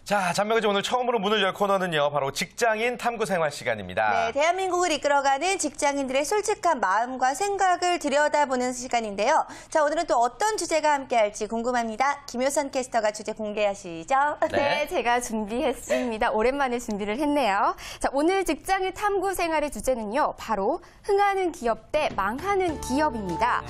자, 잔매거진 오늘 처음으로 문을 열 코너는요, 바로 직장인 탐구생활 시간입니다. 네, 대한민국을 이끌어가는 직장인들의 솔직한 마음과 생각을 들여다보는 시간인데요. 자, 오늘은 또 어떤 주제가 함께할지 궁금합니다. 김효선 캐스터가 주제 공개하시죠. 네, 제가 준비했습니다. 오랜만에 준비를 했네요. 자, 오늘 직장인 탐구생활의 주제는요, 바로 흥하는 기업 대 망하는 기업입니다.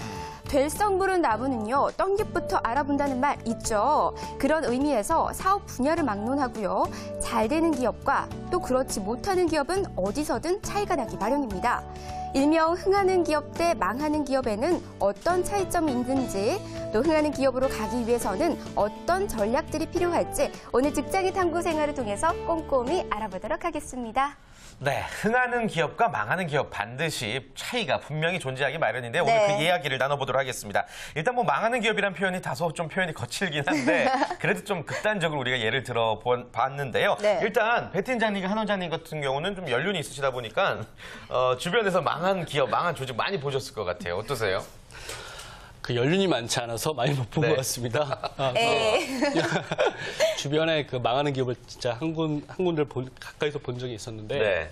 될 성부른 나무는요, 떡잎부터 알아본다는 말 있죠. 그런 의미에서 사업 분야를 막론하고요. 잘 되는 기업과 또 그렇지 못하는 기업은 어디서든 차이가 나기 마련입니다. 일명 흥하는 기업 대 망하는 기업에는 어떤 차이점이 있는지, 또 흥하는 기업으로 가기 위해서는 어떤 전략들이 필요할지 오늘 직장인 탐구 생활을 통해서 꼼꼼히 알아보도록 하겠습니다. 네, 흥하는 기업과 망하는 기업 반드시 차이가 분명히 존재하기 마련인데 오늘 네. 그 이야기를 나눠보도록 하겠습니다. 일단 뭐 망하는 기업이란 표현이 다소 좀 표현이 거칠긴 한데 그래도 좀 극단적으로 우리가 예를 들어 봤는데요. 네. 일단 배 팀장님과 한 원장님 같은 경우는 좀 연륜이 있으시다 보니까 주변에서 망한 기업, 망한 조직 많이 보셨을 것 같아요. 어떠세요? 그 연륜이 많지 않아서 많이 못 본 것 네. 같습니다. 주변에 그 망하는 기업을 진짜 한 군데를 가까이서 본 적이 있었는데 네.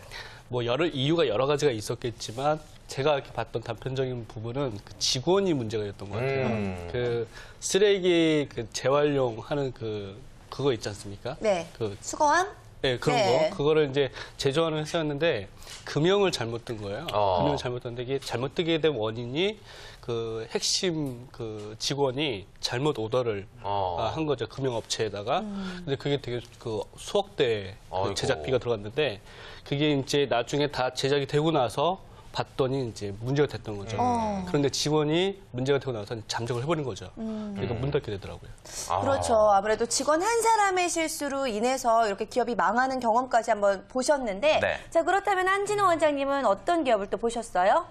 뭐 이유가 여러 가지가 있었겠지만 제가 이렇게 봤던 단편적인 부분은 그 직원이 문제가였던 것 같아요. 그 쓰레기 그 재활용하는 그거 있지 않습니까? 네. 그 수거함? 네, 그런 네. 거. 그거를 이제 제조하는 회사였는데 금형을 잘못 뜬 거예요. 금형을 잘못 떴는데 이게 잘못 뜨게 된 원인이 그 핵심 그 직원이 잘못 오더를 한 거죠. 금형업체에다가. 근데 그게 되게 그 수억 대 그 제작비가 들어갔는데 그게 이제 나중에 다 제작이 되고 나서 봤더니 이제 문제가 됐던 거죠. 그런데 직원이 문제가 되고 나서 잠적을 해버린 거죠. 그러니까 문 닫게 되더라고요. 그렇죠. 아무래도 직원 한 사람의 실수로 인해서 이렇게 기업이 망하는 경험까지 한번 보셨는데 네. 자, 그렇다면 한진호 원장님은 어떤 기업을 또 보셨어요?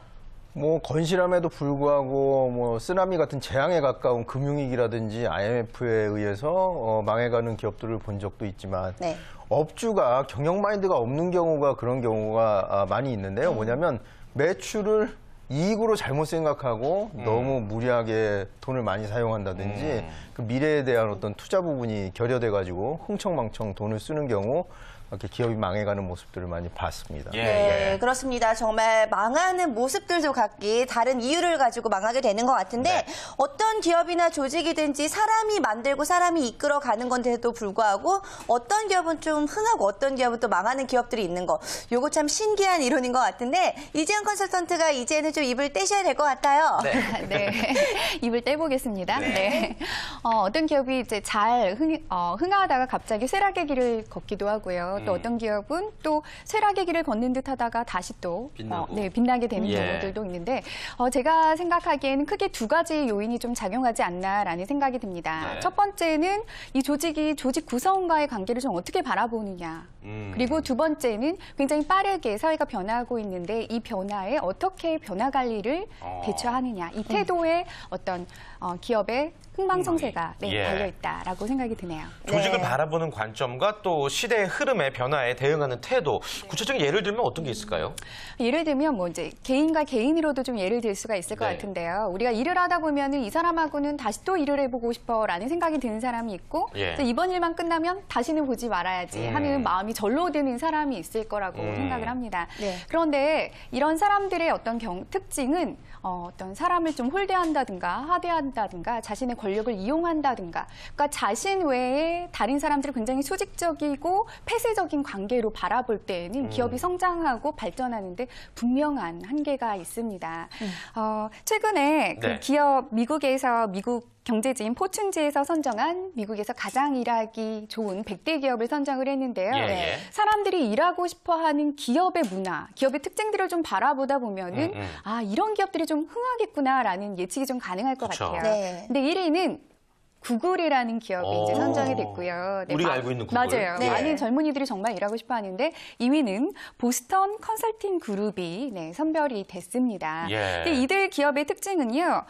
뭐 건실함에도 불구하고 뭐 쓰나미 같은 재앙에 가까운 금융위기라든지 IMF에 의해서 망해가는 기업들을 본 적도 있지만 네. 업주가 경영 마인드가 없는 경우가 그런 경우가 많이 있는데요. 뭐냐면 매출을 이익으로 잘못 생각하고 너무 무리하게 돈을 많이 사용한다든지 그 미래에 대한 어떤 투자 부분이 결여돼가지고 흥청망청 돈을 쓰는 경우 이렇게 기업이 망해가는 모습들을 많이 봤습니다. 네, 그렇습니다. 정말 망하는 모습들도 각기 다른 이유를 가지고 망하게 되는 것 같은데 어떤 기업이나 조직이든지 사람이 만들고 사람이 이끌어가는 건데도 불구하고 어떤 기업은 좀 흥하고 어떤 기업은 또 망하는 기업들이 있는 거. 요거 참 신기한 이론인 것 같은데 이재현 컨설턴트가 이제는 좀 입을 떼셔야 될 것 같아요. 네, 입을 떼보겠습니다. 네. 어떤 기업이 이제 잘 흥하다가 갑자기 쇠락의 길을 걷기도 하고요. 또 어떤 기업은 또 쇠락의 길을 걷는 듯 하다가 다시 또 빛나게 되는 경우들도 있는데 제가 생각하기에는 크게 두 가지 요인이 좀 작용하지 않나라는 생각이 듭니다. 첫 번째는 이 조직이 조직 구성과의 관계를 좀 어떻게 바라보느냐. 그리고 두 번째는 굉장히 빠르게 사회가 변화하고 있는데 이 변화에 어떻게 변화 관리를 대처하느냐. 이 태도에 어떤 기업의 흥망성쇠가 달려있다라고 생각이 드네요. 조직을 바라보는 관점과 또 시대의 흐름에 변화에 대응하는 태도. 구체적인 예를 들면 어떤 게 있을까요? 예를 들면 뭐 이제 개인과 개인으로도 좀 예를 들 수가 있을 것 같은데요. 우리가 일을 하다 보면은 이 사람하고는 다시 또 일을 해보고 싶어라는 생각이 드는 사람이 있고 이번 일만 끝나면 다시는 보지 말아야지 하는 마음이 절로 드는 사람이 있을 거라고 생각을 합니다. 그런데 이런 사람들의 어떤 특징은 어떤 사람을 좀 홀대한다든가 하대한다든가 자신의 권력을 이용한다든가 그러니까 자신 외에 다른 사람들을 굉장히 수직적이고 폐쇄적인 관계로 바라볼 때에는 기업이 성장하고 발전하는데 분명한 한계가 있습니다. 최근에 그 기업 미국 경제지인 포춘지에서 선정한 미국에서 가장 일하기 좋은 100대 기업을 선정을 했는데요. 사람들이 일하고 싶어하는 기업의 문화, 기업의 특징들을 좀 바라보다 보면은 이런 기업들이 좀 흥하겠구나라는 예측이 좀 가능할 것 같아요. 근데 1위는 구글이라는 기업이 이제 선정이 됐고요. 우리가 알고 있는 구글. 맞아요. 네. 많은 젊은이들이 정말 일하고 싶어 하는데 2위는 보스턴 컨설팅 그룹이 선별이 됐습니다. 예. 근데 이들 기업의 특징은요.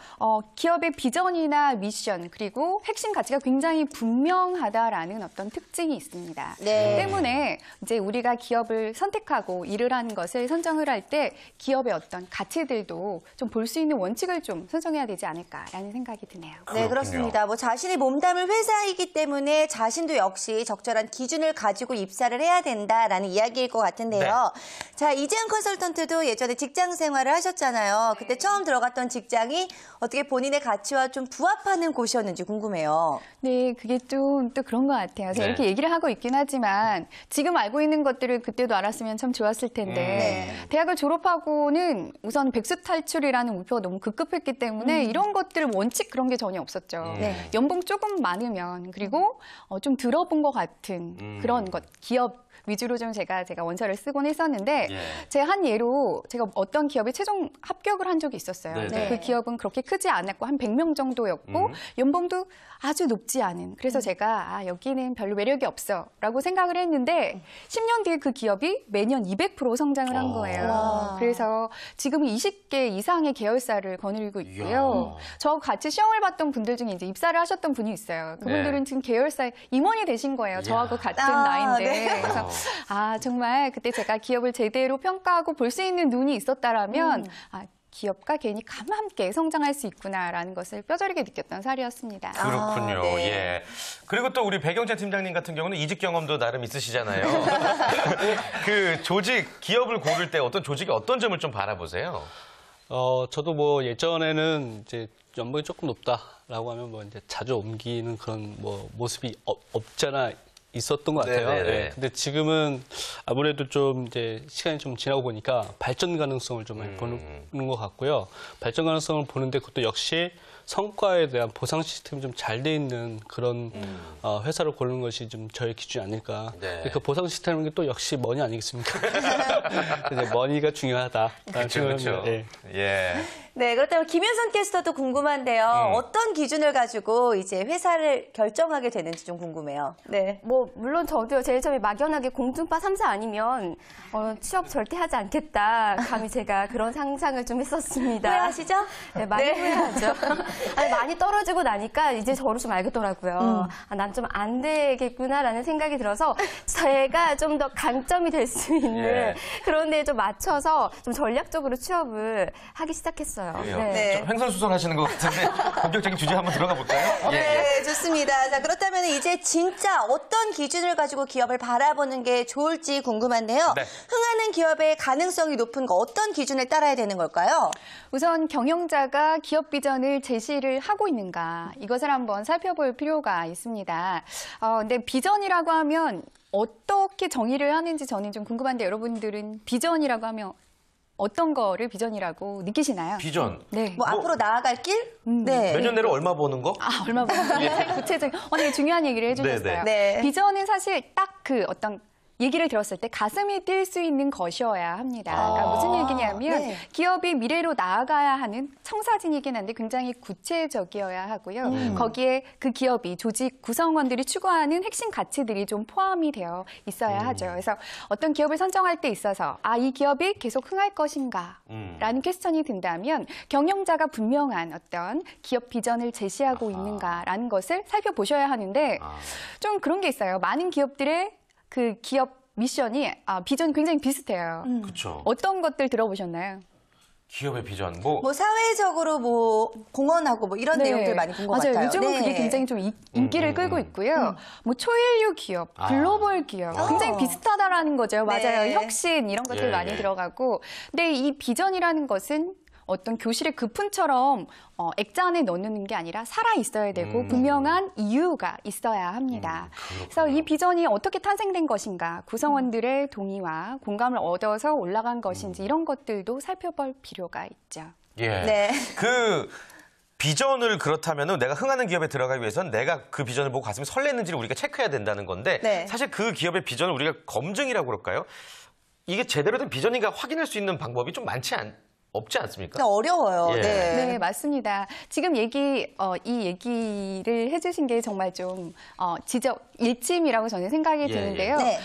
기업의 비전이나 미션 그리고 핵심 가치가 굉장히 분명하다라는 어떤 특징이 있습니다. 네. 때문에 이제 우리가 기업을 선택하고 일을 하는 것을 선정을 할 때 기업의 어떤 가치들도 좀 볼 수 있는 원칙을 좀 선정해야 되지 않을까라는 생각이 드네요. 네, 그렇습니다. 뭐 자신이 몸담을 회사이기 때문에 자신도 역시 적절한 기준을 가지고 입사를 해야 된다라는 이야기일 것 같은데요. 자, 이재현 컨설턴트도 예전에 직장 생활을 하셨잖아요. 그때 처음 들어갔던 직장이 어떻게 본인의 가치와 좀 부합하는 곳이었는지 궁금해요. 네, 그게 좀 또 그런 것 같아요. 제가 네. 이렇게 얘기를 하고 있긴 하지만 지금 알고 있는 것들을 그때도 알았으면 참 좋았을 텐데 대학을 졸업하고는 우선 백수 탈출이라는 목표가 너무 급급했기 때문에 이런 것들 원칙 그런 게 전혀 없었죠. 네. 연봉 조금 많으면 그리고 좀 들어본 것 같은 그런 것, 기업 위주로 좀 제가 원서를 쓰곤 했었는데 예. 제 한 예로 제가 어떤 기업에 최종 합격을 한 적이 있었어요. 네네. 근데 그 기업은 그렇게 크지 않았고 한 100명 정도였고 연봉도 아주 높지 않은. 그래서 제가 여기는 별로 매력이 없어라고 생각을 했는데 10년 뒤에 그 기업이 매년 200% 성장을 한 거예요. 와. 그래서 지금은 20개 이상의 계열사를 거느리고 있고요. 저하고 같이 시험을 봤던 분들 중에 이제 입사를 하셨던 분이 있어요. 그분들은 네. 지금 계열사에 임원이 되신 거예요. 저하고 같은 아, 나이인데. 네. 그래서 정말 그때 제가 기업을 제대로 평가하고 볼 수 있는 눈이 있었다라면 기업과 개인이 함께 성장할 수 있구나라는 것을 뼈저리게 느꼈던 살이었습니다. 그렇군요. 네. 예. 그리고 또 우리 배경찬 팀장님 같은 경우는 이직 경험도 나름 있으시잖아요. 그 조직, 기업을 고를 때 어떤 조직의 어떤 점을 좀 바라보세요? 저도 뭐 예전에는 이제 연봉이 조금 높다라고 하면 뭐 이제 자주 옮기는 그런 뭐 모습이 없잖아 있었던 것 같아요. 네네네. 네. 근데 지금은 아무래도 좀 이제 시간이 좀 지나고 보니까 발전 가능성을 좀 많이 보는 것 같고요. 발전 가능성을 보는데 그것도 역시 성과에 대한 보상 시스템이 좀 잘 돼 있는 그런 회사를 고르는 것이 좀 저의 기준이 아닐까. 네. 그 보상 시스템은 또 역시 머니 아니겠습니까? 이제 머니가 중요하다. 그렇죠. 예. 예. 네, 그렇다면 김윤선 캐스터도 궁금한데요. 어떤 기준을 가지고 이제 회사를 결정하게 되는지 좀 궁금해요. 네. 뭐 물론 저도요. 제일 처음에 막연하게 공중파 3사 아니면 취업 절대 하지 않겠다. 감히 제가 그런 상상을 좀 했었습니다. 후회하시죠? 네, 많이 네. 후회하죠. 아니, 많이 떨어지고 나니까 이제 저를 좀 알겠더라고요. 난 좀 안 되겠구나라는 생각이 들어서 제가 좀 더 강점이 될 수 있는 예. 그런 데에 좀 맞춰서 좀 전략적으로 취업을 하기 시작했어요. 그래요. 네. 좀 횡설수설하시는 것 같은데 본격적인 주제 한번 들어가 볼까요? 네, 좋습니다. 자, 그렇다면 이제 진짜 어떤 기준을 가지고 기업을 바라보는 게 좋을지 궁금한데요. 네. 흥하는 기업의 가능성이 높은 거 어떤 기준을 따라야 되는 걸까요? 우선 경영자가 기업 비전을 제시를 하고 있는가 이것을 한번 살펴볼 필요가 있습니다. 근데 비전이라고 하면 어떻게 정의를 하는지 저는 좀 궁금한데 여러분들은 비전이라고 하면 어떤 거를 비전이라고 느끼시나요? 비전. 네. 뭐 앞으로 나아갈 길? 네. 몇 년 내로 얼마 버는 거? 얼마 버는지 구체적인 되게 중요한 얘기를 해주셨어요. 네. 비전은 사실 딱 그 어떤 얘기를 들었을 때 가슴이 뛸 수 있는 것이어야 합니다. 그러니까 무슨 얘기냐면 네. 기업이 미래로 나아가야 하는 청사진이긴 한데 굉장히 구체적이어야 하고요. 거기에 그 기업이 조직 구성원들이 추구하는 핵심 가치들이 좀 포함이 되어 있어야 하죠. 그래서 어떤 기업을 선정할 때 있어서 이 기업이 계속 흥할 것인가 라는 퀘스천이 든다면 경영자가 분명한 어떤 기업 비전을 제시하고 있는가라는 것을 살펴보셔야 하는데 좀 그런 게 있어요. 많은 기업들의 그 기업 미션이 비전이 굉장히 비슷해요. 그렇죠. 어떤 것들 들어보셨나요? 기업의 비전. 뭐 사회적으로 뭐 공헌하고 뭐 이런 내용들 많이 본 것 맞아요. 같아요. 요즘은 네. 그게 굉장히 좀 인기를 끌고 있고요. 뭐 초일류 기업, 글로벌 기업 굉장히 비슷하다라는 거죠. 맞아요. 네. 혁신 이런 것들 예, 많이 예. 들어가고. 근데 이 비전이라는 것은 어떤 교실의 급훈처럼 액자 안에 넣는 게 아니라 살아 있어야 되고 분명한 이유가 있어야 합니다. 그래서 이 비전이 어떻게 탄생된 것인가, 구성원들의 동의와 공감을 얻어서 올라간 것인지 이런 것들도 살펴볼 필요가 있죠. 예. 네. 그 비전을 그렇다면은 내가 흥하는 기업에 들어가기 위해서는 내가 그 비전을 보고 가슴이 설레는지를 우리가 체크해야 된다는 건데 네. 사실 그 기업의 비전을 우리가 검증이라고 그럴까요? 이게 제대로 된 비전인가 확인할 수 있는 방법이 좀 많지 없지 않습니까? 어려워요. 예. 네, 맞습니다. 지금 이 얘기를 해주신 게 정말 좀 일침이라고 저는 생각이 드는데요. 네.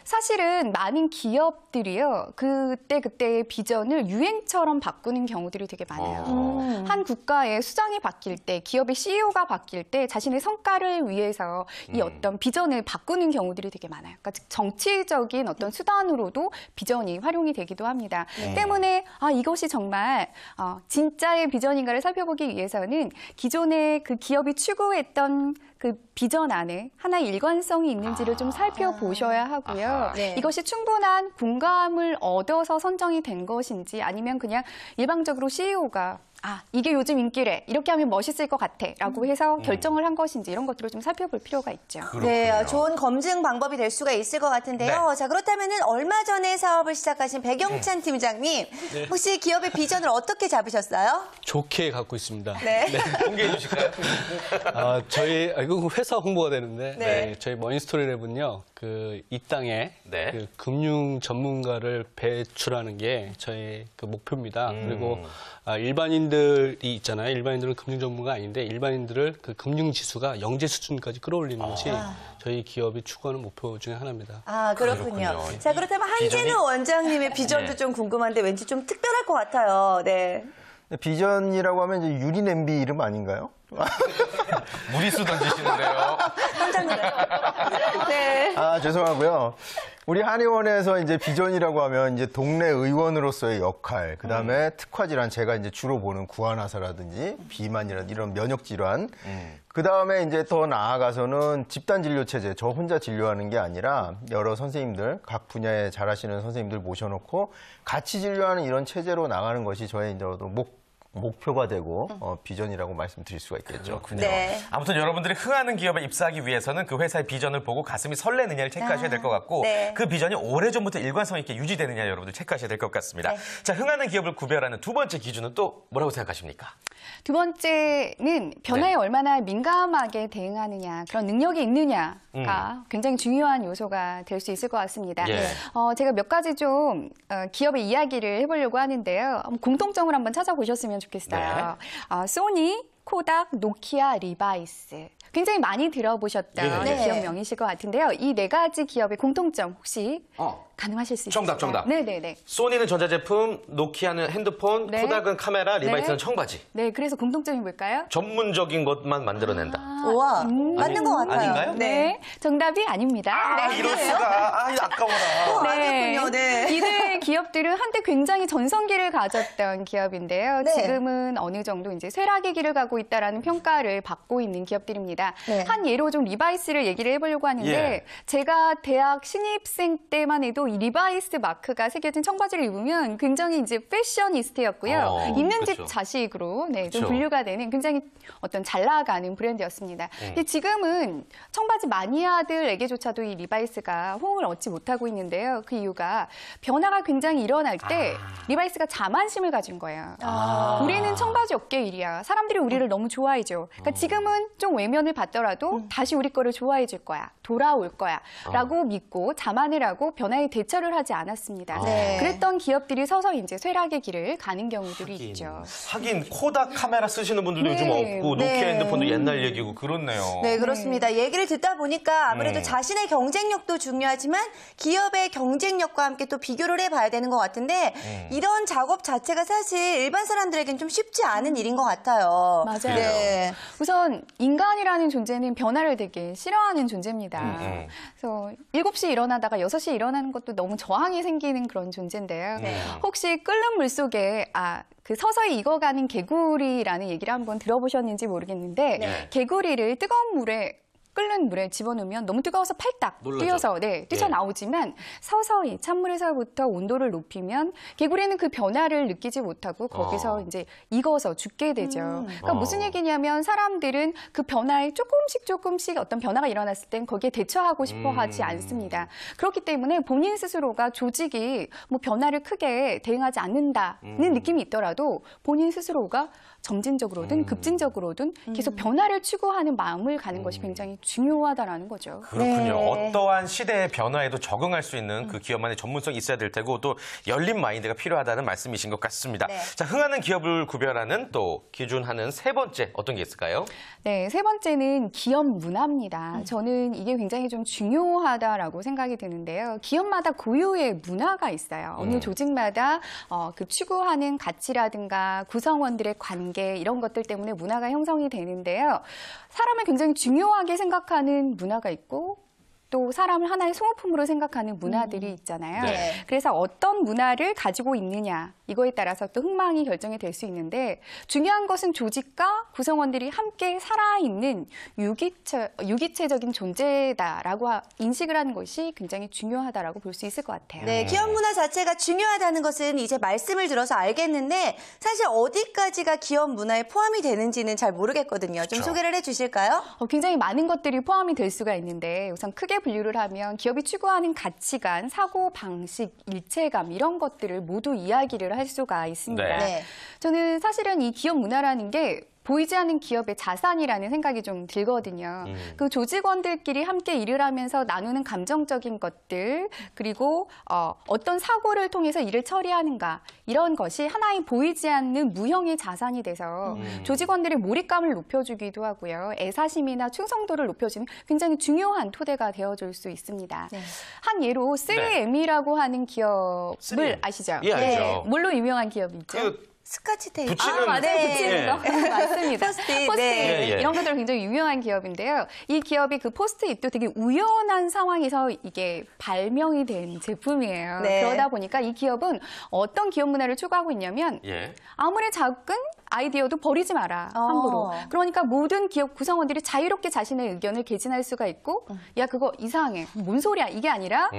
사실은 많은 기업들이요, 그때의 비전을 유행처럼 바꾸는 경우들이 되게 많아요. 한 국가의 수장이 바뀔 때, 기업의 CEO가 바뀔 때 자신의 성과를 위해서 이 어떤 비전을 바꾸는 경우들이 되게 많아요. 그러니까 즉 정치적인 어떤 수단으로도 비전이 활용이 되기도 합니다. 때문에 이것이 정말 진짜의 비전인가를 살펴보기 위해서는 기존의 그 기업이 추구했던 그 비전 안에 하나의 일관성이 있는지를 좀 살펴보셔야 하고요. 네. 이것이 충분한 공감을 얻어서 선정이 된 것인지 아니면 그냥 일방적으로 CEO가 이게 요즘 인기래. 이렇게 하면 멋있을 것 같아. 라고 해서 결정을 한 것인지 이런 것들을 좀 살펴볼 필요가 있죠. 네, 좋은 검증 방법이 될 수가 있을 것 같은데요. 네. 자, 그렇다면은 얼마 전에 사업을 시작하신 백영찬 팀장님, 혹시 기업의 비전을 어떻게 잡으셨어요? 좋게 갖고 있습니다. 네. 공개해 주실까요? 이거 회사 홍보가 되는데, 네. 저희 머니스토리랩은요, 이 땅에 네. 그 금융 전문가를 배출하는 게 저희 그 목표입니다. 그리고 일반인들이 있잖아요. 일반인들은 금융 전문가 아닌데 일반인들을 그 금융 지수가 영재 수준까지 끌어올리는 것이 저희 기업이 추구하는 목표 중에 하나입니다. 그렇군요. 그렇군요. 자, 그렇다면 한진우 원장님의 비전도 네. 좀 궁금한데 왠지 좀 특별할 것 같아요. 네. 비전이라고 하면 이제 유리 냄비 이름 아닌가요? 무리수 던지시는데요. 깜짝 놀라요. 네. 죄송하고요. 우리 한의원에서 이제 비전이라고 하면 이제 동네 의원으로서의 역할, 그 다음에 특화 질환, 제가 이제 주로 보는 구안화사라든지 비만이라든지 이런 면역 질환, 그 다음에 이제 더 나아가서는 집단 진료 체제, 저 혼자 진료하는 게 아니라 여러 선생님들, 각 분야에 잘하시는 선생님들 모셔놓고 같이 진료하는 이런 체제로 나가는 것이 저의 이제 목표가 되고 비전이라고 말씀드릴 수가 있겠죠. 그렇군요. 네. 아무튼 여러분들이 흥하는 기업에 입사하기 위해서는 그 회사의 비전을 보고 가슴이 설레느냐를 체크하셔야 될 것 같고 네. 그 비전이 오래전부터 일관성 있게 유지되느냐 여러분들 체크하셔야 될 것 같습니다. 네. 자, 흥하는 기업을 구별하는 두 번째 기준은 또 뭐라고 생각하십니까? 두 번째는 변화에 네. 얼마나 민감하게 대응하느냐, 그런 능력이 있느냐가 굉장히 중요한 요소가 될 수 있을 것 같습니다. 예. 제가 몇 가지 좀 기업의 이야기를 해보려고 하는데요. 공통점을 한번 찾아보셨으면 좋겠어요. 소니, 코닥, 노키아, 리바이스. 굉장히 많이 들어보셨던 예, 예. 기업명이실 것 같은데요. 이 네 가지 기업의 공통점 혹시 가능하실 수 있을까요? 정답. 네네네. 소니는 전자제품, 노키아는 핸드폰, 네. 코닥은 카메라, 리바이스는 네. 청바지. 네, 그래서 공통점이 뭘까요? 전문적인 것만 만들어낸다. 우와, 맞는 것 같아요. 아닌가요? 네, 정답이 아닙니다. 네. 이럴 수가. 아까워라. 아니군요. 네. 이들 기업들은 한때 굉장히 전성기를 가졌던 기업인데요. 네. 지금은 어느 정도 이제 쇠락의 길을 가고 있다라는 평가를 받고 있는 기업들입니다. 네. 한 예로 좀 리바이스를 얘기를 해보려고 하는데 예. 제가 대학 신입생 때만 해도 이 리바이스 마크가 새겨진 청바지를 입으면 굉장히 이제 패셔니스트였고요. 입는 집 그렇죠. 자식으로 좀 그렇죠. 분류가 되는 굉장히 어떤 잘 나가는 브랜드였습니다. 근데 지금은 청바지 마니아들에게조차도 이 리바이스가 호응을 얻지 못하고 있는데요. 그 이유가 변화가 굉장히 일어날 때 리바이스가 자만심을 가진 거예요. 우리는 청바지 업계 일이야. 사람들이 우리를 너무 좋아해줘. 그러니까 지금은 좀 외면을 받더라도 다시 우리 거를 좋아해 줄 거야. 돌아올 거야. 라고 믿고 자만을 하고 변화에 대처를 하지 않았습니다. 네. 그랬던 기업들이 서서히 이제 쇠락의 길을 가는 경우들이 있죠. 하긴 코닥 카메라 쓰시는 분들도 네. 요즘 없고 노키아 네. 핸드폰도 옛날 얘기고 그렇네요. 네, 그렇습니다. 얘기를 듣다 보니까 아무래도 자신의 경쟁력도 중요하지만 기업의 경쟁력과 함께 또 비교를 해봐야 되는 것 같은데 이런 작업 자체가 사실 일반 사람들에겐 좀 쉽지 않은 일인 것 같아요. 맞아요. 네. 우선 인간이라는 존재는 변화를 되게 싫어하는 존재입니다. 그래서 7시에 일어나다가 6시에 일어나는 것도 너무 저항이 생기는 그런 존재인데요. 혹시 끓는 물 속에 그 서서히 익어가는 개구리라는 얘기를 한번 들어보셨는지 모르겠는데 네. 개구리를 뜨거운 물에 끓는 물에 집어넣으면 너무 뜨거워서 팔딱 놀라죠. 뛰어서 뛰쳐나오지만 서서히 찬물에서부터 온도를 높이면 개구리는 그 변화를 느끼지 못하고 거기서 이제 익어서 죽게 되죠. 그러니까 무슨 얘기냐면 사람들은 그 변화에 조금씩 어떤 변화가 일어났을 땐 거기에 대처하고 싶어 하지 않습니다. 그렇기 때문에 본인 스스로가 조직이 뭐 변화를 크게 대응하지 않는다는 느낌이 있더라도 본인 스스로가 점진적으로든 급진적으로든 계속 변화를 추구하는 마음을 가는 것이 굉장히 중요하다라는 거죠. 그렇군요. 네. 어떠한 시대의 변화에도 적응할 수 있는 그 기업만의 전문성이 있어야 될 테고 또 열린 마인드가 필요하다는 말씀이신 것 같습니다. 네. 자, 흥하는 기업을 구별하는 또 기준하는 세 번째 어떤 게 있을까요? 네, 세 번째는 기업 문화입니다. 저는 이게 굉장히 좀 중요하다라고 생각이 드는데요. 기업마다 고유의 문화가 있어요. 어느 조직마다 그 추구하는 가치라든가 구성원들의 관계 이런 것들 때문에 문화가 형성이 되는데요. 사람을 굉장히 중요하게 생각하는 문화가 있고 또 사람을 하나의 소모품으로 생각하는 문화들이 있잖아요. 네. 그래서 어떤 문화를 가지고 있느냐 이거에 따라서 또 흥망이 결정이 될 수 있는데 중요한 것은 조직과 구성원들이 함께 살아있는 유기체적인 존재다라고 인식을 하는 것이 굉장히 중요하다라고 볼 수 있을 것 같아요. 네, 기업 문화 자체가 중요하다는 것은 이제 말씀을 들어서 알겠는데 사실 어디까지가 기업 문화에 포함이 되는지는 잘 모르겠거든요. 좀 소개를 해주실까요? 굉장히 많은 것들이 포함이 될 수가 있는데 우선 크게 분류를 하면 기업이 추구하는 가치관, 사고 방식, 일체감 이런 것들을 모두 이야기를 할 수가 있습니다. 네. 저는 사실은 이 기업 문화라는 게 보이지 않는 기업의 자산이라는 생각이 좀 들거든요. 그 조직원들끼리 함께 일을 하면서 나누는 감정적인 것들, 그리고 어떤 사고를 통해서 일을 처리하는가, 이런 것이 하나의 보이지 않는 무형의 자산이 돼서 조직원들의 몰입감을 높여주기도 하고요. 애사심이나 충성도를 높여주는 굉장히 중요한 토대가 되어줄 수 있습니다. 네. 한 예로 3M이라고 하는 기업을 3M. 아시죠? 예, 알죠. 뭘로 유명한 기업이죠? 스카치 테이프. 붙이는 맞아요. 네. 붙이는 거. 맞습니다. 포스트잇, 포스트잇. 네. 예, 예. 이런 것들은 굉장히 유명한 기업인데요. 이 기업이 그 포스트잇도 되게 우연한 상황에서 이게 발명이 된 제품이에요. 네. 그러다 보니까 이 기업은 어떤 기업 문화를 추구하고 있냐면 예. 아무리 작은 아이디어도 버리지 마라, 함부로. 그러니까 모든 기업 구성원들이 자유롭게 자신의 의견을 개진할 수가 있고 야, 그거 이상해. 뭔 소리야. 이게 아니라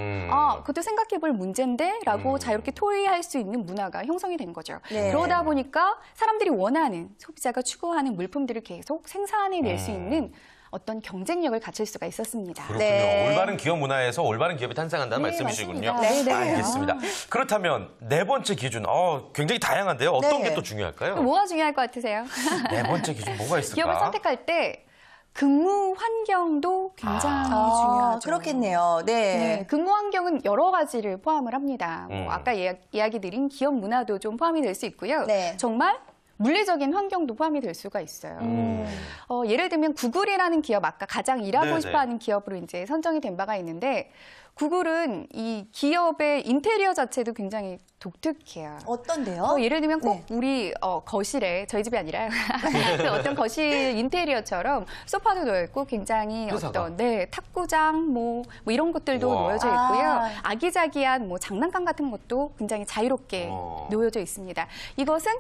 그것도 생각해볼 문제인데? 라고 자유롭게 토의할 수 있는 문화가 형성이 된 거죠. 네. 그러다 보니까 사람들이 원하는, 소비자가 추구하는 물품들을 계속 생산해낼 수 있는 어떤 경쟁력을 갖출 수가 있었습니다. 그렇군요. 네. 올바른 기업 문화에서 올바른 기업이 탄생한다는 네, 말씀이시군요. 맞습니다. 네, 네. 알겠습니다. 그렇다면 네 번째 기준, 굉장히 다양한데요. 어떤 네. 게 또 중요할까요? 뭐가 중요할 것 같으세요? 네 번째 기준 뭐가 있을까? 기업을 선택할 때 근무 환경도 굉장히 중요하죠. 그렇겠네요. 네. 네, 근무 환경은 여러 가지를 포함을 합니다. 뭐 아까 이야기 드린 기업 문화도 좀 포함이 될 수 있고요. 네. 정말 물리적인 환경도 포함이 될 수가 있어요. 예를 들면 구글이라는 기업, 아까 가장 일하고 네네. 싶어하는 기업으로 이제 선정이 된 바가 있는데 구글은 이 기업의 인테리어 자체도 굉장히 독특해요. 어떤데요? 예를 들면 꼭 네. 우리 거실에, 저희 집이 아니라 그 어떤 거실 인테리어처럼 소파도 놓여 있고 굉장히 회사가? 어떤 탁구장 뭐 이런 것들도 우와. 놓여져 있고요. 아기자기한 뭐 장난감 같은 것도 굉장히 자유롭게 놓여져 있습니다. 이것은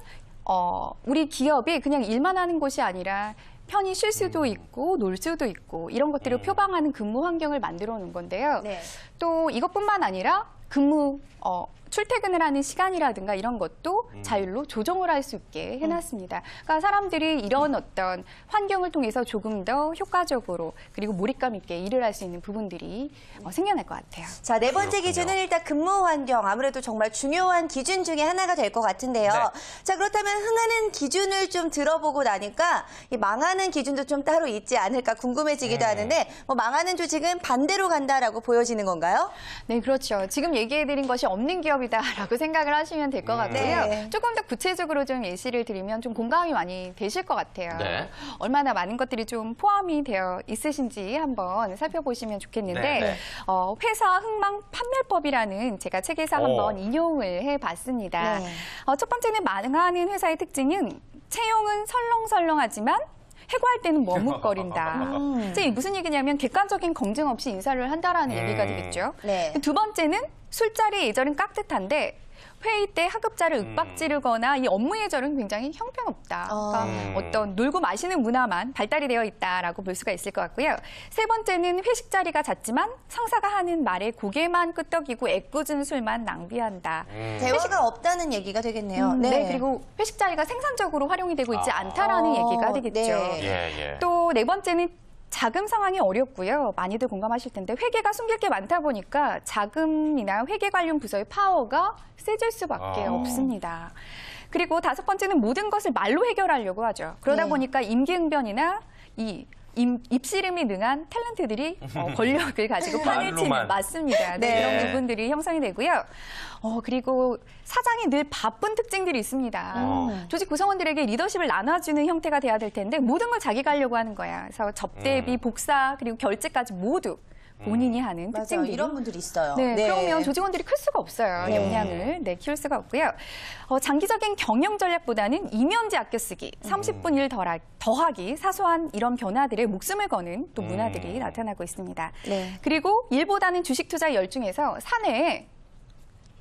우리 기업이 그냥 일만 하는 곳이 아니라 편히 쉴 수도 있고 놀 수도 있고 이런 것들을 표방하는 근무 환경을 만들어 놓은 건데요. 네. 또 이것뿐만 아니라 근무 출퇴근을 하는 시간이라든가 이런 것도 자율로 조정을 할 수 있게 해놨습니다. 그러니까 사람들이 이런 어떤 환경을 통해서 조금 더 효과적으로 그리고 몰입감 있게 일을 할 수 있는 부분들이 생겨날 것 같아요. 자, 네 번째 그렇군요. 기준은 일단 근무 환경. 아무래도 정말 중요한 기준 중에 하나가 될 것 같은데요. 네. 자, 그렇다면 흥하는 기준을 좀 들어보고 나니까 이 망하는 기준도 좀 따로 있지 않을까 궁금해지기도 하는데 뭐 망하는 조직은 반대로 간다라고 보여지는 건가요? 네, 그렇죠. 지금 얘기해드린 것이 없는 기업이다라고 생각을 하시면 될 것 같고요. 네. 조금 더 구체적으로 좀 예시를 드리면 좀 공감이 많이 되실 것 같아요. 네. 얼마나 많은 것들이 좀 포함이 되어 있으신지 한번 살펴보시면 좋겠는데 네, 네. 회사 흥망 판별법이라는 제가 책에서 한번 인용을 해봤습니다. 네. 첫 번째는 망하는 회사의 특징은 채용은 설렁설렁하지만 해고할 때는 머뭇거린다. 이게 무슨 얘기냐면 객관적인 검증 없이 인사를 한다라는 얘기가 되겠죠. 네. 두 번째는 술자리 예절은 깍듯한데 회의 때 하급자를 윽박지르거나 이 업무 예절은 굉장히 형편없다. 그러니까 어떤 놀고 마시는 문화만 발달이 되어 있다라고 볼 수가 있을 것 같고요. 세 번째는 회식 자리가 잦지만 상사가 하는 말에 고개만 끄덕이고 애꿎은 술만 낭비한다. 대화가 없다는 얘기가 되겠네요. 네, 그리고 회식 자리가 생산적으로 활용이 되고 있지 않다라는 얘기가 되겠죠. 네. 예. 또 네 번째는 자금 상황이 어렵고요. 많이들 공감하실 텐데 회계가 숨길 게 많다 보니까 자금이나 회계 관련 부서의 파워가 세질 수밖에 없습니다. 그리고 5번째는 모든 것을 말로 해결하려고 하죠. 그러다 보니까 임기응변이나 입씨름이 능한 탤런트들이 권력을 가지고 판을 치는 맞습니다. 네, 이런 부분들이 형성이 되고요. 그리고 사장이 늘 바쁜 특징들이 있습니다. 조직 구성원들에게 리더십을 나눠주는 형태가 돼야 될 텐데 모든 걸 자기가 하려고 하는 거야. 그래서 접대비, 복사, 그리고 결제까지 모두 본인이 하는 특징들이. 이런 분들이 있어요. 네, 그러면 조직원들이 클 수가 없어요. 역량을 키울 수가 없고요. 장기적인 경영 전략보다는 이면제 아껴쓰기, 30분 일 더하기, 사소한 이런 변화들에 목숨을 거는 또 문화들이 나타나고 있습니다. 그리고 일보다는 주식 투자에 열중해서 사내에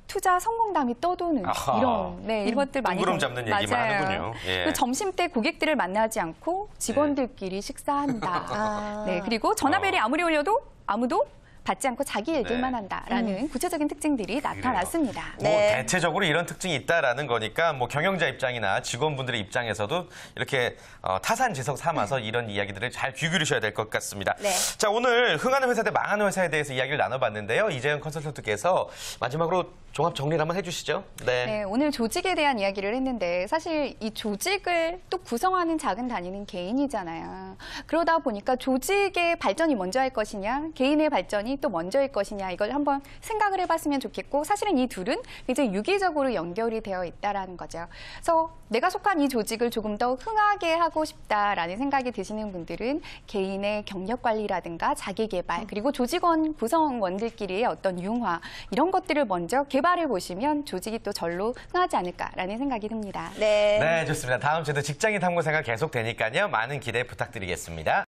투자 성공담이 떠도는 이런 것들 많이 뜬구름 잡는 얘기만 하는군요. 그 점심 때 고객들을 만나지 않고 직원들끼리 식사한다. 그리고 전화벨이 아무리 울려도 아무도 받지 않고 자기 일들만 한다라는 구체적인 특징들이 나타났습니다. 뭐 대체적으로 이런 특징이 있다라는 거니까 뭐 경영자 입장이나 직원분들의 입장에서도 이렇게 타산지석 삼아서 이런 이야기들을 잘 귀 기울이셔야 될 것 같습니다. 자, 오늘 흥하는 회사 대 망하는 회사에 대해서 이야기를 나눠봤는데요. 이재현 컨설턴트께서 마지막으로 종합 정리를 한번 해주시죠. 네, 오늘 조직에 대한 이야기를 했는데 사실 이 조직을 또 구성하는 작은 단위는 개인이잖아요. 그러다 보니까 조직의 발전이 먼저 할 것이냐, 개인의 발전이 또 먼저일 것이냐 이걸 한번 생각을 해봤으면 좋겠고 사실은 이 둘은 굉장히 유기적으로 연결이 되어 있다라는 거죠. 그래서 내가 속한 이 조직을 조금 더 흥하게 하고 싶다라는 생각이 드시는 분들은 개인의 경력 관리라든가 자기 개발 그리고 조직원 구성원들끼리의 어떤 융화 이런 것들을 먼저 개발해 보시면 조직이 또 절로 흥하지 않을까라는 생각이 듭니다. 네, 좋습니다. 다음 주에도 직장인 탐구 생활 계속 되니까요. 많은 기대 부탁드리겠습니다.